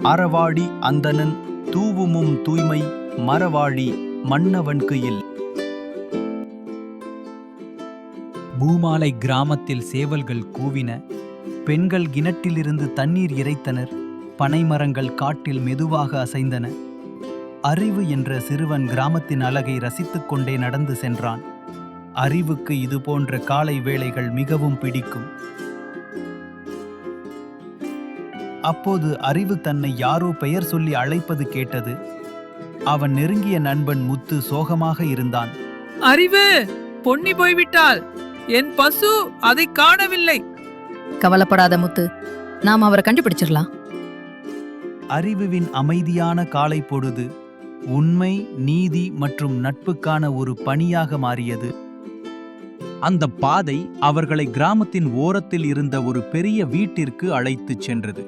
அறவாடி அந்தணன் தூவுமும் தூய்மை மறவாழி மன்னவன்கு இல். பூமாலை கிராமத்தில் சேவல்கள் கூவின. பெண்கள் கிணற்றிலிருந்து தண்ணீர் இறைத்தனர். பனைமரங்கள் காட்டில் மெதுவாக அசைந்தன. அறிவு என்ற சிறுவன் கிராமத்தின் அழகை ரசித்துக் கொண்டே நடந்து சென்றான். அறிவுக்கு இதுபோன்ற காலை வேளைகள் மிகவும் பிடிக்கும். அப்போது அறிவு தன்னை யாரோ பெயர் சொல்லி அழைப்பது கேட்டது. அவன் நெருங்கிய நண்பன் முத்து சோகமாக இருந்தான். அறிவு, பொன்னி போய்விட்டாள். என் பசு அதை காணவில்லை. கவலைப்படாத முத்து, நாம் அவரை கண்டுபிடிச்சிடலாம். அறிவுவின் அமைதியான காலை பொழுது உண்மை, நீதி மற்றும் நட்புக்கான ஒரு பணியாக மாறியது. அந்த பாதை அவர்களை கிராமத்தின் ஓரத்தில் இருந்த ஒரு பெரிய வீட்டிற்கு அழைத்துச் சென்றது.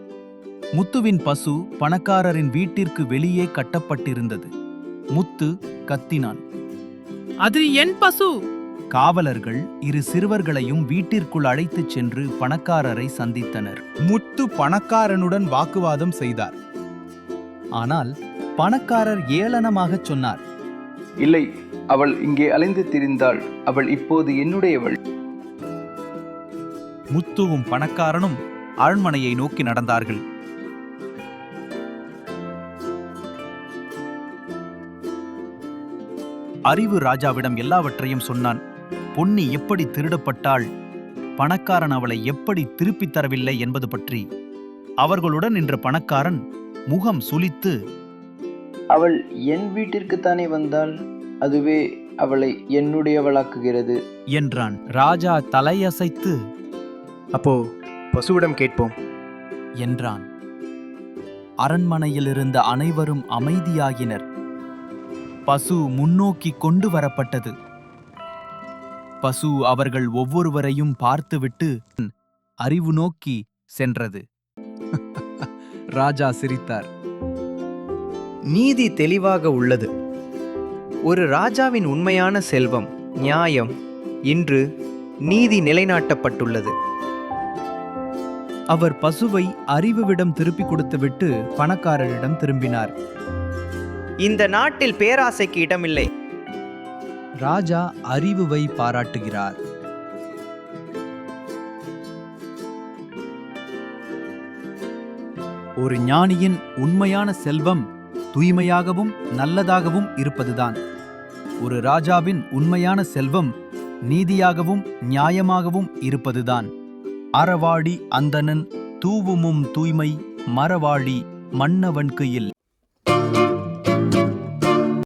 முத்துவின் பசு பணக்காரரின் வீட்டிற்கு வெளியே கட்டப்பட்டிருந்தது. முத்து கத்தினான். அது என் பசு. காவலர்கள் இரு சிறுவர்களையும் வீட்டிற்குள் அழைத்துச் சென்று பணக்காரரை சந்தித்தனர். முத்து பணக்காரனுடன் வாக்குவாதம் செய்தார். ஆனால் பணக்காரர் ஏளனமாகச் சொன்னார், இல்லை, அவள் இங்கே அலைந்து திரிந்தாள். அவள் இப்போது என்னுடையவள். முத்துவும் பணக்காரனும் அரண்மனையை நோக்கி நடந்தார்கள். அறிவு ராஜாவிடம் எல்லாவற்றையும் சொன்னான். பொன்னி எப்படி திருடப்பட்டாள், பணக்காரன் அவளை எப்படி திருப்பித் தரவில்லை என்பது பற்றி. அவர்களுடன் நின்ற பணக்காரன் முகம் சுளித்து, அவள் என் வீட்டிற்குத்தானே வந்தாள். அதுவே அவளை என்னுடையவளாக்குகிறது என்றான். ராஜா தலையசைத்து, அப்போ பசுவிடம் கேட்போம் என்றான். அரண்மனையில் இருந்த அனைவரும் அமைதியாகினர். பசு முன்னோக்கி கொண்டு வரப்பட்டது. பசு அவர்கள் ஒவ்வொருவரையும் பார்த்துவிட்டு அறிவு நோக்கி சென்றது. ராஜா சிரித்தார். நீதி தெளிவாக உள்ளது. ஒரு ராஜாவின் உண்மையான செல்வம் நியாயம். இன்று நீதி நிலைநாட்டப்பட்டுள்ளது. அவர் பசுவை அறிவுவிடம் திருப்பிக் கொடுத்துவிட்டு பணக்காரரிடம் திரும்பினார். இந்த நாட்டில் பேராசைக்கு இடமில்லை. ராஜா அறிவுவை பாராட்டுகிறார். ஒரு ஞானியின் உண்மையான செல்வம் தூய்மையாகவும் நல்லதாகவும் இருப்பதுதான். ஒரு ராஜாவின் உண்மையான செல்வம் நீதியாகவும் நியாயமாகவும் இருப்பதுதான். அறவாடி அந்தணன் தூவுமும் தூய்மை மறவாழி மன்னவன்கு இல்.